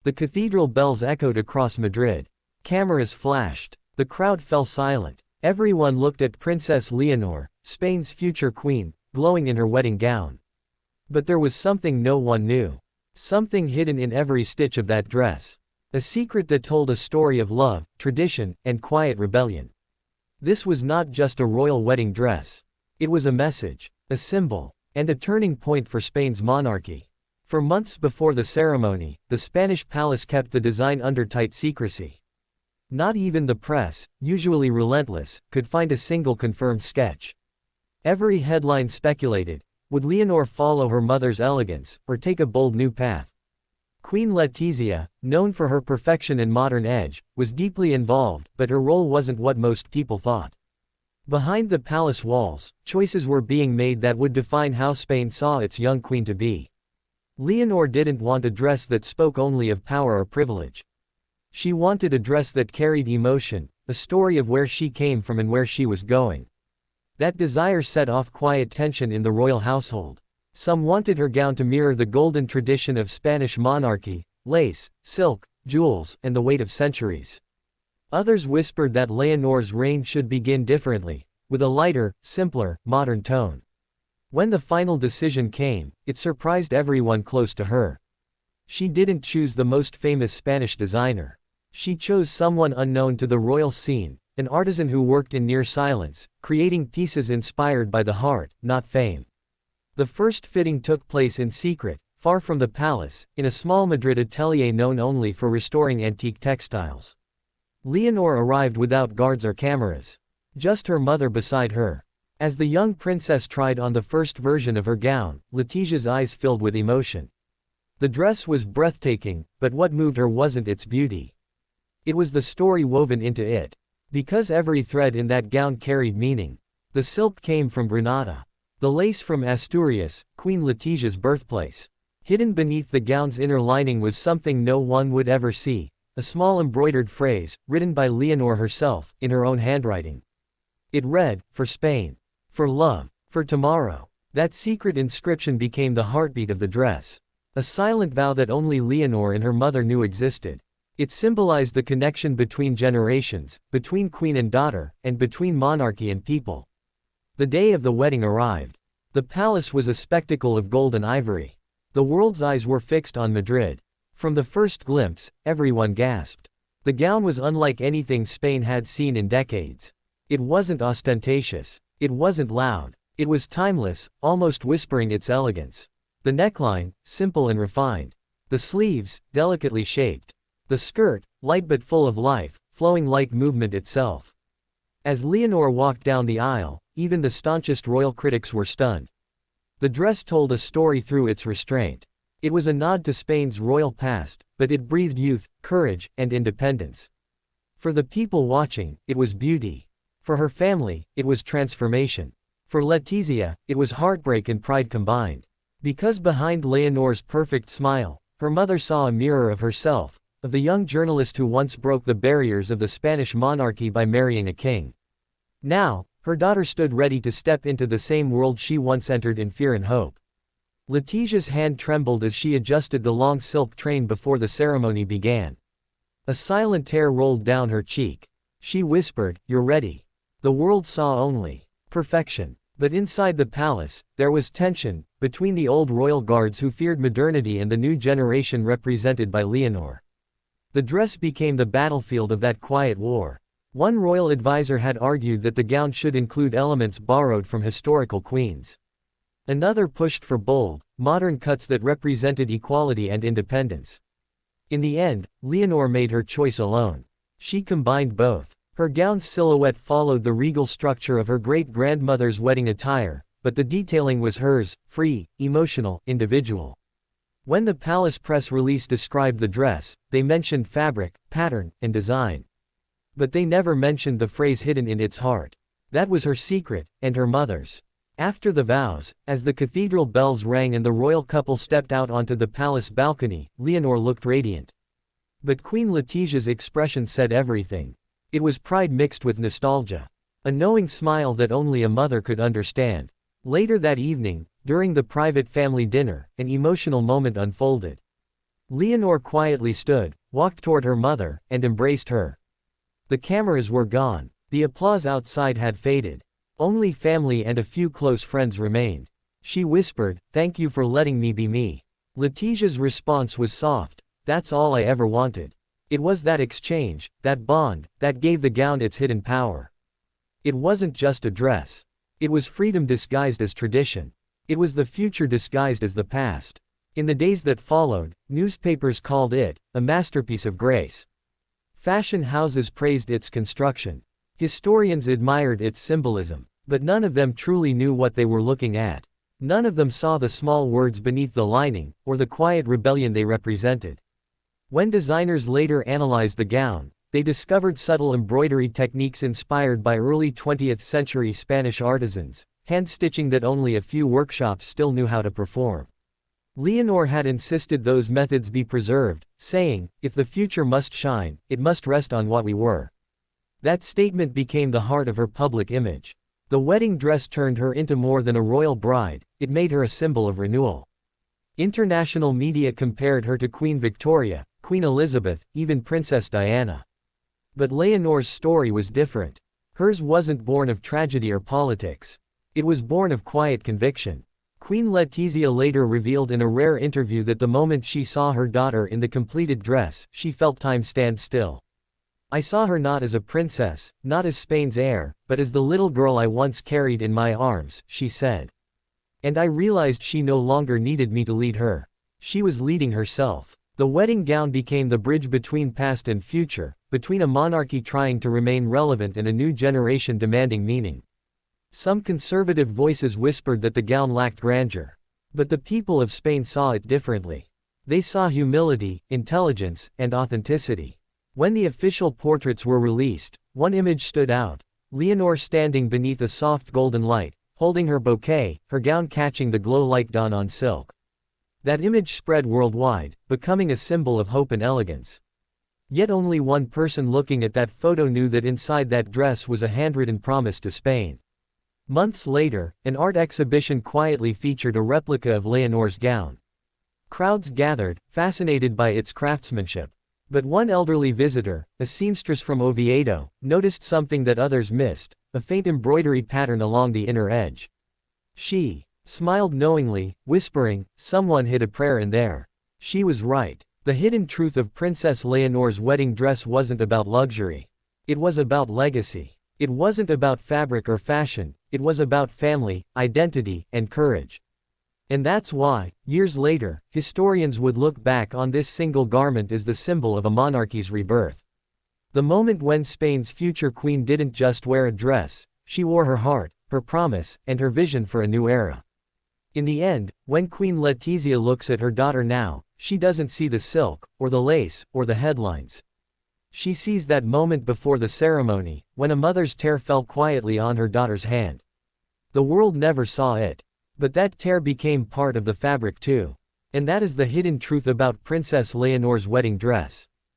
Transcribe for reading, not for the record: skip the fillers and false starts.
The cathedral bells echoed across Madrid. Cameras flashed. The crowd fell silent. Everyone looked at Princess Leonor, Spain's future queen, glowing in her wedding gown. But there was something no one knew. Something hidden in every stitch of that dress. A secret that told a story of love, tradition, and quiet rebellion. This was not just a royal wedding dress. It was a message, a symbol, and a turning point for Spain's monarchy. For months before the ceremony, the Spanish palace kept the design under tight secrecy. Not even the press, usually relentless, could find a single confirmed sketch. Every headline speculated, would Leonor follow her mother's elegance, or take a bold new path? Queen Letizia, known for her perfection and modern edge, was deeply involved, but her role wasn't what most people thought. Behind the palace walls, choices were being made that would define how Spain saw its young queen to be. Leonor didn't want a dress that spoke only of power or privilege. She wanted a dress that carried emotion, a story of where she came from and where she was going. That desire set off quiet tension in the royal household. Some wanted her gown to mirror the golden tradition of Spanish monarchy, lace, silk, jewels, and the weight of centuries. Others whispered that Leonor's reign should begin differently, with a lighter, simpler, modern tone. When the final decision came, it surprised everyone close to her. She didn't choose the most famous Spanish designer. She chose someone unknown to the royal scene, an artisan who worked in near silence, creating pieces inspired by the heart, not fame. The first fitting took place in secret, far from the palace, in a small Madrid atelier known only for restoring antique textiles. Leonor arrived without guards or cameras. Just her mother beside her. As the young princess tried on the first version of her gown, Letizia's eyes filled with emotion. The dress was breathtaking, but what moved her wasn't its beauty. It was the story woven into it. Because every thread in that gown carried meaning. The silk came from Granada. The lace from Asturias, Queen Letizia's birthplace. Hidden beneath the gown's inner lining was something no one would ever see, a small embroidered phrase, written by Leonor herself, in her own handwriting. It read, "For Spain. For love. For tomorrow." That secret inscription became the heartbeat of the dress. A silent vow that only Leonor and her mother knew existed. It symbolized the connection between generations, between queen and daughter, and between monarchy and people. The day of the wedding arrived. The palace was a spectacle of gold and ivory. The world's eyes were fixed on Madrid. From the first glimpse, everyone gasped. The gown was unlike anything Spain had seen in decades. It wasn't ostentatious. It wasn't loud. It was timeless, almost whispering its elegance. The neckline, simple and refined. The sleeves, delicately shaped. The skirt, light but full of life, flowing like movement itself. As Leonor walked down the aisle, even the staunchest royal critics were stunned. The dress told a story through its restraint. It was a nod to Spain's royal past, but it breathed youth, courage, and independence. For the people watching, it was beauty. For her family, it was transformation. For Letizia, it was heartbreak and pride combined. Because behind Leonor's perfect smile, her mother saw a mirror of herself, of the young journalist who once broke the barriers of the Spanish monarchy by marrying a king. Now, her daughter stood ready to step into the same world she once entered in fear and hope. Letizia's hand trembled as she adjusted the long silk train before the ceremony began. A silent tear rolled down her cheek. She whispered, "You're ready." The world saw only perfection. But inside the palace, there was tension, between the old royal guards who feared modernity and the new generation represented by Leonor. The dress became the battlefield of that quiet war. One royal advisor had argued that the gown should include elements borrowed from historical queens. Another pushed for bold, modern cuts that represented equality and independence. In the end, Leonor made her choice alone. She combined both. Her gown's silhouette followed the regal structure of her great-grandmother's wedding attire, but the detailing was hers, free, emotional, individual. When the palace press release described the dress, they mentioned fabric, pattern, and design. But they never mentioned the phrase hidden in its heart. That was her secret, and her mother's. After the vows, as the cathedral bells rang and the royal couple stepped out onto the palace balcony, Leonor looked radiant. But Queen Letizia's expression said everything. It was pride mixed with nostalgia. A knowing smile that only a mother could understand. Later that evening, during the private family dinner, an emotional moment unfolded. Leonor quietly stood, walked toward her mother, and embraced her. The cameras were gone. The applause outside had faded. Only family and a few close friends remained. She whispered, "Thank you for letting me be me." Letitia's response was soft, "That's all I ever wanted." It was that exchange, that bond, that gave the gown its hidden power. It wasn't just a dress. It was freedom disguised as tradition. It was the future disguised as the past. In the days that followed, newspapers called it a masterpiece of grace. Fashion houses praised its construction. Historians admired its symbolism. But none of them truly knew what they were looking at. None of them saw the small words beneath the lining, or the quiet rebellion they represented. When designers later analyzed the gown, they discovered subtle embroidery techniques inspired by early 20th century Spanish artisans, hand-stitching that only a few workshops still knew how to perform. Leonor had insisted those methods be preserved, saying, "If the future must shine, it must rest on what we were." That statement became the heart of her public image. The wedding dress turned her into more than a royal bride, it made her a symbol of renewal. International media compared her to Queen Victoria, Queen Elizabeth, even Princess Diana. But Leonor's story was different. Hers wasn't born of tragedy or politics. It was born of quiet conviction. Queen Letizia later revealed in a rare interview that the moment she saw her daughter in the completed dress, she felt time stand still. "I saw her not as a princess, not as Spain's heir, but as the little girl I once carried in my arms," she said. "And I realized she no longer needed me to lead her. She was leading herself." The wedding gown became the bridge between past and future, between a monarchy trying to remain relevant and a new generation demanding meaning. Some conservative voices whispered that the gown lacked grandeur. But the people of Spain saw it differently. They saw humility, intelligence, and authenticity. When the official portraits were released, one image stood out. Leonor standing beneath a soft golden light, holding her bouquet, her gown catching the glow like dawn on silk. That image spread worldwide, becoming a symbol of hope and elegance. Yet only one person looking at that photo knew that inside that dress was a handwritten promise to Spain. Months later, an art exhibition quietly featured a replica of Leonor's gown. Crowds gathered, fascinated by its craftsmanship. But one elderly visitor, a seamstress from Oviedo, noticed something that others missed, a faint embroidery pattern along the inner edge. She smiled knowingly, whispering, "Someone hid a prayer in there." She was right. The hidden truth of Princess Leonor's wedding dress wasn't about luxury. It was about legacy. It wasn't about fabric or fashion, it was about family, identity, and courage. And that's why, years later, historians would look back on this single garment as the symbol of a monarchy's rebirth. The moment when Spain's future queen didn't just wear a dress, she wore her heart, her promise, and her vision for a new era. In the end, when Queen Letizia looks at her daughter now, she doesn't see the silk, or the lace, or the headlines. She sees that moment before the ceremony, when a mother's tear fell quietly on her daughter's hand. The world never saw it. But that tear became part of the fabric too. And that is the hidden truth about Princess Leonor's wedding dress.